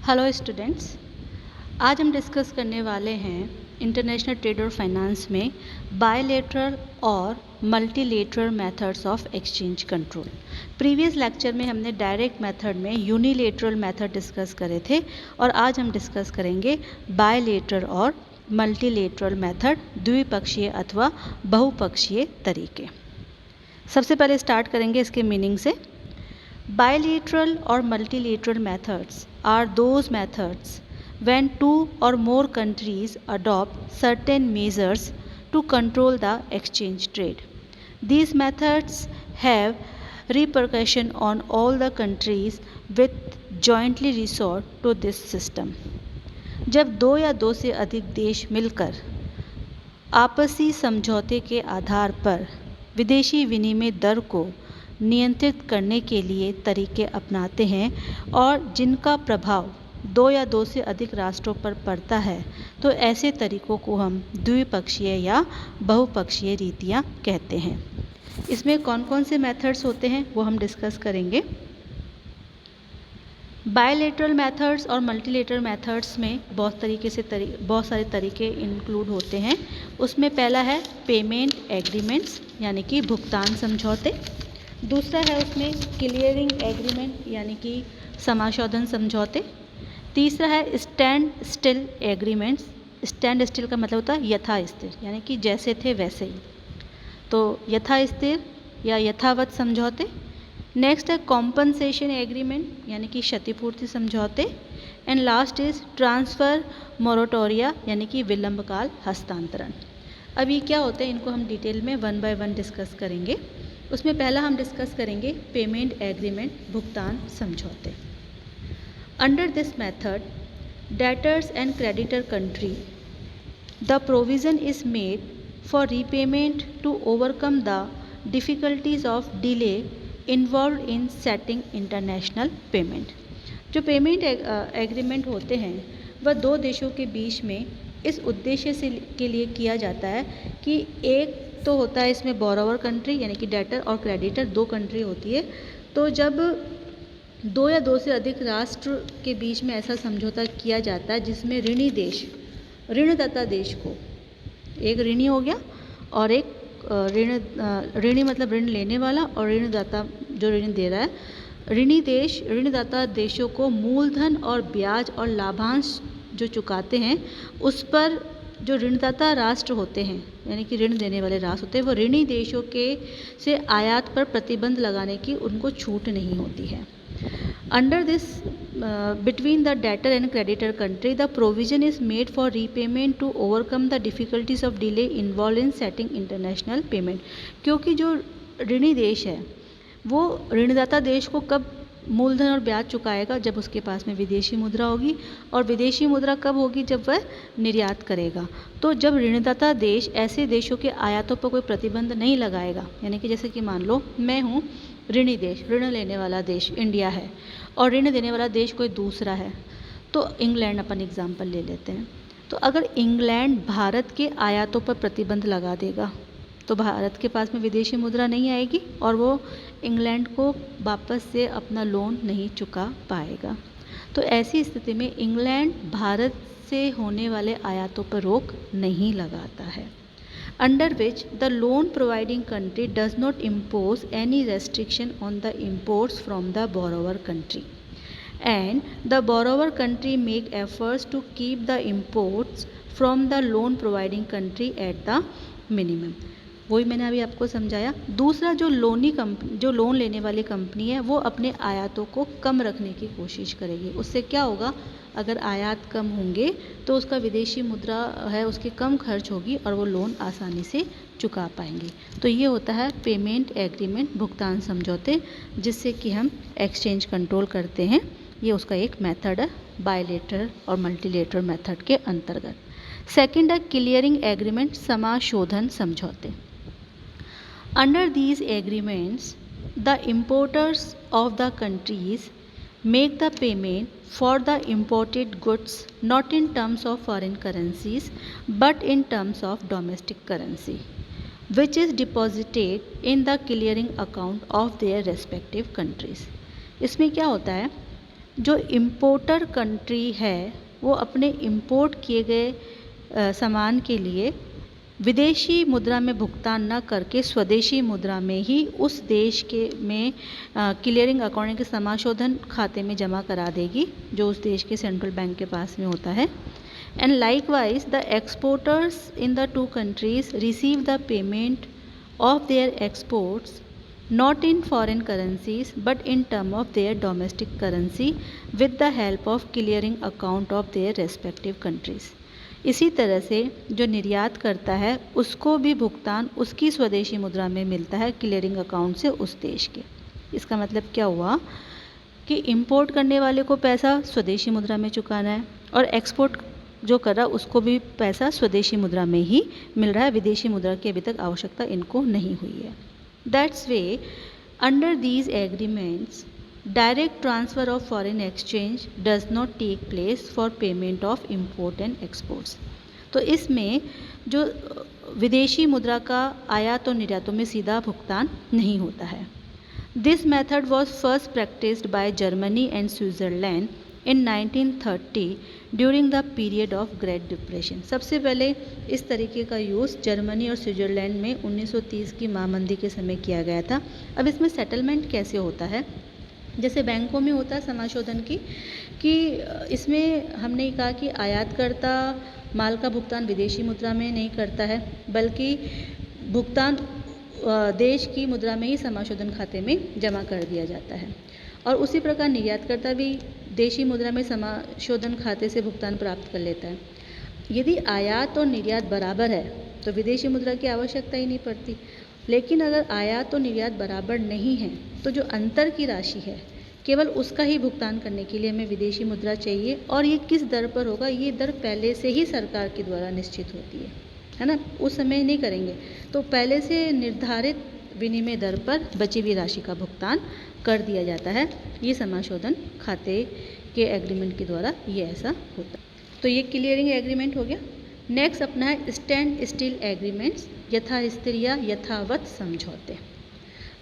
Hello students, आज हम discuss करने वाले हैं इंटरनेशनल ट्रेड और फाइनेंस में बायलैटरल और multilateral methods of exchange control. Previous lecture में हमने डायरेक्ट मेथड में यूनिलैटरल मेथड डिस्कस करे थे और आज हम डिस्कस करेंगे बायलैटरल और मल्टीलैटरल मेथड, द्विपक्षीय अथवा बहुपक्षीय तरीके। सबसे पहले स्टार्ट करेंगे इसके मीनिंग से। Bilateral or multilateral methods are those methods when two or more countries adopt certain measures to control the exchange trade. These methods have repercussion on all the countries with jointly resort to this system. जब दो या दो से अधिक देश मिलकर आपसी समझौते के आधार पर विदेशी विनिमय दर को नियंत्रित करने के लिए तरीके अपनाते हैं और जिनका प्रभाव दो या दो से अधिक राष्ट्रों पर पड़ता है, तो ऐसे तरीकों को हम द्विपक्षीय या बहुपक्षीय रीतियां कहते हैं। इसमें कौन कौन से मेथड्स होते हैं वो हम डिस्कस करेंगे। बायलैटरल मेथड्स और मल्टीलैटरल मेथड्स में बहुत सारे तरीके इंक्लूड होते हैं। उसमें पहला है पेमेंट एग्रीमेंट्स यानी कि भुगतान समझौते। दूसरा है उसमें क्लियरिंग एग्रीमेंट यानी कि समाशोधन समझौते। तीसरा है stand still agreements. Stand still का मतलब होता है यथा स्थिर, यानी कि जैसे थे वैसे ही, तो यथा स्थिर या यथावत समझौते। नेक्स्ट है कॉम्पनसेशन एग्रीमेंट यानी कि क्षतिपूर्ति समझौते। एंड लास्ट इज ट्रांसफ़र मोरेटोरिया यानी कि विलंबकाल हस्तांतरण। अब ये क्या होते हैं, इनको हम डिटेल में वन बाय वन डिस्कस करेंगे। उसमें पहला हम डिस्कस करेंगे पेमेंट एग्रीमेंट, भुगतान समझौते। Under this method debtors and creditor country the provision is made for repayment to overcome the difficulties of delay involve in setting international payment. जो payment agreement होते हैं वह दो देशों के बीच में इस उद्देश्य से के लिए किया जाता है कि एक तो होता है इसमें बोरोवर कंट्री यानी कि डेटर और क्रेडिटर, दो कंट्री होती है। तो जब दो या दो से अधिक राष्ट्र के बीच में ऐसा समझौता किया जाता है जिसमें ऋणी देश ऋणदाता देश को, एक ऋणी हो गया और एक ऋणी मतलब ऋण लेने वाला और ऋणदाता जो ऋण दे रहा है, ऋणदाता देशों को मूलधन और ब्याज और लाभांश जो चुकाते हैं उस पर जो ऋणदाता राष्ट्र होते हैं यानी कि ऋण देने वाले राष्ट्र होते हैं, वो ऋणी देशों के से आयात पर प्रतिबंध लगाने की उनको छूट नहीं होती है। Under this between the debtor and creditor country the provision is made for repayment to overcome the difficulties of delay involve in setting international payment. क्योंकि जो ऋणी देश है वो ऋणदाता देश को कब मूलधन और ब्याज चुकाएगा, जब उसके पास में विदेशी मुद्रा होगी, और विदेशी मुद्रा कब होगी, जब वह निर्यात करेगा। तो जब ऋणदाता देश ऐसे देशों के आयातों पर कोई प्रतिबंध नहीं लगाएगा, यानी कि जैसे कि मान लो मैं हूँ ऋणी देश, ऋण लेने वाला देश इंडिया है और ऋण देने वाला देश कोई दूसरा है, तो इंग्लैंड अपन एग्जाम्पल ले लेते हैं। तो अगर इंग्लैंड भारत के आयातों पर प्रतिबंध लगा देगा तो भारत के पास में विदेशी मुद्रा नहीं आएगी और वो इंग्लैंड को वापस से अपना लोन नहीं चुका पाएगा। तो ऐसी स्थिति में इंग्लैंड भारत से होने वाले आयातों पर रोक नहीं लगाता है। Under which the loan providing country does not impose any restriction on the imports from the borrower country and the borrower country make efforts to keep the imports from the loan providing country at the minimum. वही मैंने अभी आपको समझाया। दूसरा जो loan लेने वाली company है वो अपने आयातों को कम रखने की कोशिश करेगी। उससे क्या होगा, अगर आयात कम होंगे तो उसका विदेशी मुद्रा है उसकी कम खर्च होगी और वो लोन आसानी से चुका पाएंगे। तो ये होता है पेमेंट एग्रीमेंट, भुगतान समझौते, जिससे कि हम एक्सचेंज कंट्रोल करते हैं। ये उसका एक मेथड है बायलैटरल और मल्टीलैटरल मेथड के अंतर्गत। सेकेंड है क्लियरिंग एग्रीमेंट, समाशोधन समझौते। Under these agreements, the importers of the countries make the payment for the imported goods not in terms of foreign currencies but in terms of domestic currency, which is deposited in the clearing account of their respective countries. इसमें क्या होता है, जो importer country है वो अपने import किए गए सामान के लिए विदेशी मुद्रा में भुगतान न करके स्वदेशी मुद्रा में ही उस देश के में क्लियरिंग अकाउंट के समाशोधन खाते में जमा करा देगी, जो उस देश के सेंट्रल बैंक के पास में होता है। And likewise the exporters in the two countries receive the payment of their exports not in foreign currencies but in term of their domestic currency with the help of clearing account of their respective countries। इसी तरह से जो निर्यात करता है उसको भी भुगतान उसकी स्वदेशी मुद्रा में मिलता है क्लियरिंग अकाउंट से उस देश के। इसका मतलब क्या हुआ कि इंपोर्ट करने वाले को पैसा स्वदेशी मुद्रा में चुकाना है और एक्सपोर्ट जो कर रहा उसको भी पैसा स्वदेशी मुद्रा में ही मिल रहा है, विदेशी मुद्रा की अभी तक आवश्यकता इनको नहीं हुई है। That's way under these agreements direct transfer of foreign exchange does not take place for payment of import and exports. तो इसमें जो विदेशी मुद्रा का आयात और निर्यातों में सीधा भुगतान नहीं होता है। This method was first practised by Germany and Switzerland in 1930 during the period of great depression. सबसे पहले इस तरीके का यूज़ जर्मनी और स्विट्ज़रलैंड में 1930 की महामंदी के समय किया गया था। अब इसमें सेटलमेंट कैसे होता है, जैसे बैंकों में होता है समाशोधन की, कि इसमें हमने कहा कि आयातकर्ता माल का भुगतान विदेशी मुद्रा में नहीं करता है बल्कि भुगतान देश की मुद्रा में ही समाशोधन खाते में जमा कर दिया जाता है, और उसी प्रकार निर्यातकर्ता भी देशी मुद्रा में समाशोधन खाते से भुगतान प्राप्त कर लेता है। यदि आयात और निर्यात बराबर है तो विदेशी मुद्रा की आवश्यकता ही नहीं पड़ती, लेकिन अगर आयात और निर्यात बराबर नहीं है तो जो अंतर की राशि है केवल उसका ही भुगतान करने के लिए हमें विदेशी मुद्रा चाहिए। और ये किस दर पर होगा, ये दर पहले से ही सरकार के द्वारा निश्चित होती है ना, उस समय नहीं करेंगे, तो पहले से निर्धारित विनिमय दर पर बची हुई राशि का भुगतान कर दिया जाता है। ये समाशोधन खाते के एग्रीमेंट के द्वारा ये ऐसा होता है। तो ये क्लियरिंग एग्रीमेंट हो गया। नेक्स्ट अपना है स्टैंड स्टिल एग्रीमेंट्स, यथास्थिर या यथावत समझौते।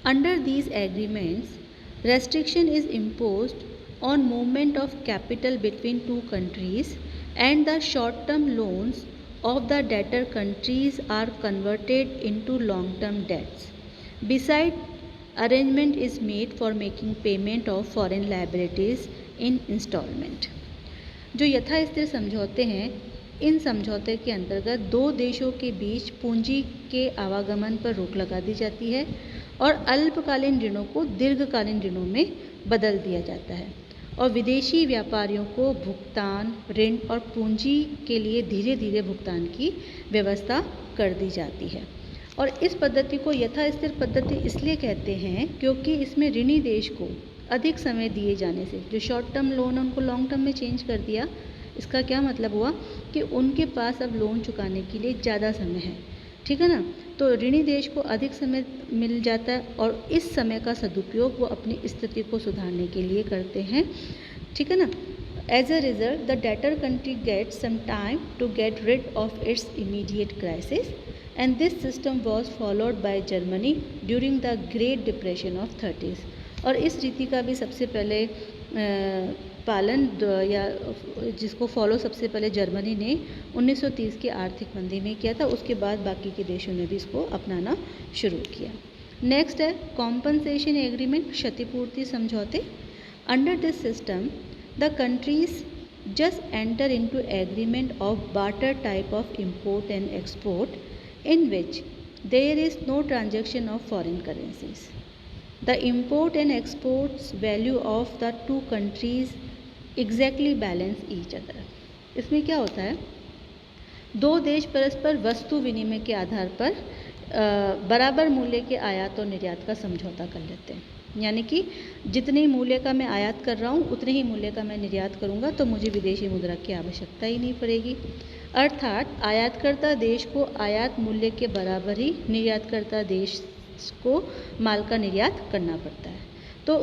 Under these agreements restriction is imposed on movement of capital between two countries and the short term loans of the debtor countries are converted into long term debts. Besides, arrangement is made for making payment of foreign liabilities in installment. जो यथास्थिर समझौते हैं, इन समझौते के अंतर्गत दो देशों के बीच पूंजी के आवागमन पर रोक लगा दी जाती है और अल्पकालीन ऋणों को दीर्घकालीन ऋणों में बदल दिया जाता है, और विदेशी व्यापारियों को भुगतान, ऋण और पूंजी के लिए धीरे धीरे भुगतान की व्यवस्था कर दी जाती है। और इस पद्धति को यथास्थिर पद्धति इसलिए कहते हैं क्योंकि इसमें ऋणी देश को अधिक समय दिए जाने से, जो शॉर्ट टर्म लोन है उनको लॉन्ग टर्म में चेंज कर दिया। इसका क्या मतलब हुआ कि उनके पास अब लोन चुकाने के लिए ज़्यादा समय है, ठीक है ना। तो ऋणी देश को अधिक समय मिल जाता है और इस समय का सदुपयोग वो अपनी स्थिति को सुधारने के लिए करते हैं, ठीक है ना। As a result the debtor country gets some time to get rid of its immediate crisis and this system was followed by Germany during the great depression of 30s। और इस रीति का भी सबसे पहले पालन या जिसको फॉलो सबसे पहले जर्मनी ने 1930 की आर्थिक मंदी में किया था, उसके बाद बाकी के देशों ने भी इसको अपनाना शुरू किया। नेक्स्ट है कॉम्पनसेशन एग्रीमेंट, क्षतिपूर्ति समझौते। Under this system the countries just enter into agreement of barter type of import and export in which there is no transaction of foreign currencies. The import and exports value of the two countries exactly balance each other। इसमें क्या होता है, दो देश परस्पर वस्तु विनिमय के आधार पर बराबर मूल्य के आयात और निर्यात का समझौता कर लेते हैं। यानी कि जितने मूल्य का मैं आयात कर रहा हूँ उतने ही मूल्य का मैं निर्यात करूँगा, तो मुझे विदेशी मुद्रा की आवश्यकता ही नहीं पड़ेगी। अर्थात आयातकर्ता देश को आयात मूल्य के बराबर ही निर्यातकर्ता देश को माल का निर्यात करना पड़ता है। तो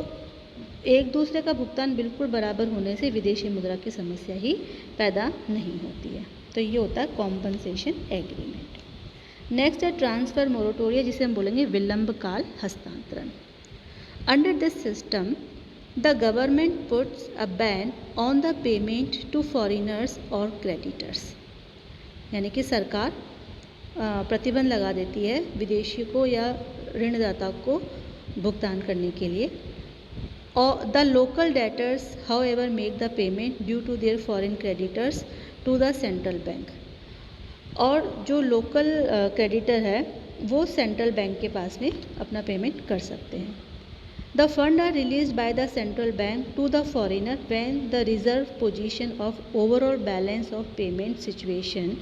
एक दूसरे का भुगतान बिल्कुल बराबर होने से विदेशी मुद्रा की समस्या ही पैदा नहीं होती है। तो ये होता है कॉम्पनसेशन एग्रीमेंट। नेक्स्ट है ट्रांसफ़र मोरेटोरिया, जिसे हम बोलेंगे विलंब काल हस्तांतरण। Under this system the government puts a ban on the payment to foreigners और क्रेडिटर्स, यानी कि सरकार प्रतिबंध लगा देती है विदेशी को या ऋणदाता को भुगतान करने के लिए। और the local debtors however make the payment due to their foreign creditors to the central bank, और जो लोकल क्रेडिटर है वो सेंट्रल बैंक के पास में अपना पेमेंट कर सकते हैं। The fund are release by the central bank to the foreigner when the reserve position of overall balance of payment situation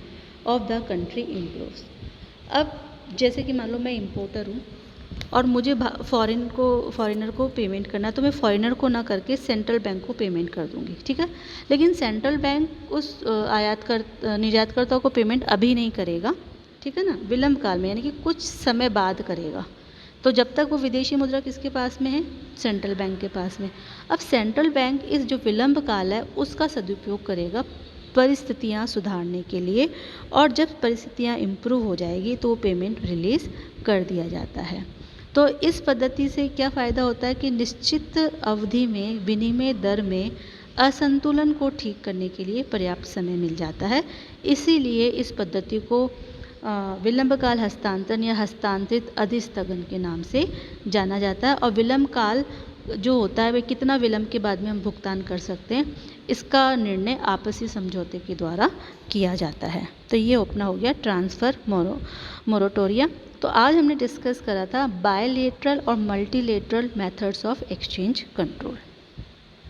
of the country improves. अब जैसे कि मान लो मैं इम्पोर्टर हूँ और मुझे फॉरेनर को पेमेंट करना है, तो मैं फॉरेनर को ना करके सेंट्रल बैंक को पेमेंट कर दूँगी, ठीक है। लेकिन सेंट्रल बैंक उस निर्यातकर्ता को पेमेंट अभी नहीं करेगा, ठीक है ना, विलंब काल में, यानी कि कुछ समय बाद करेगा। तो जब तक वो विदेशी मुद्रा किसके पास में है, सेंट्रल बैंक के पास में। अब सेंट्रल बैंक इस जो विलंब काल है उसका सदुपयोग करेगा परिस्थितियाँ सुधारने के लिए, और जब परिस्थितियाँ इम्प्रूव हो जाएगी तो वो पेमेंट रिलीज़ कर दिया जाता है। तो इस पद्धति से क्या फ़ायदा होता है कि निश्चित अवधि में विनिमय दर में असंतुलन को ठीक करने के लिए पर्याप्त समय मिल जाता है। इसीलिए इस पद्धति को विलंबकाल हस्तांतरण या हस्तांतरित अधिस्थगन के नाम से जाना जाता है। और विलंब काल जो होता है वह कितना विलंब के बाद में हम भुगतान कर सकते हैं, इसका निर्णय आपसी समझौते के द्वारा किया जाता है। तो ये अपना हो गया ट्रांसफ़र मोरेटोरियम। तो आज हमने डिस्कस करा था बायलैटरल और multilateral methods of exchange control.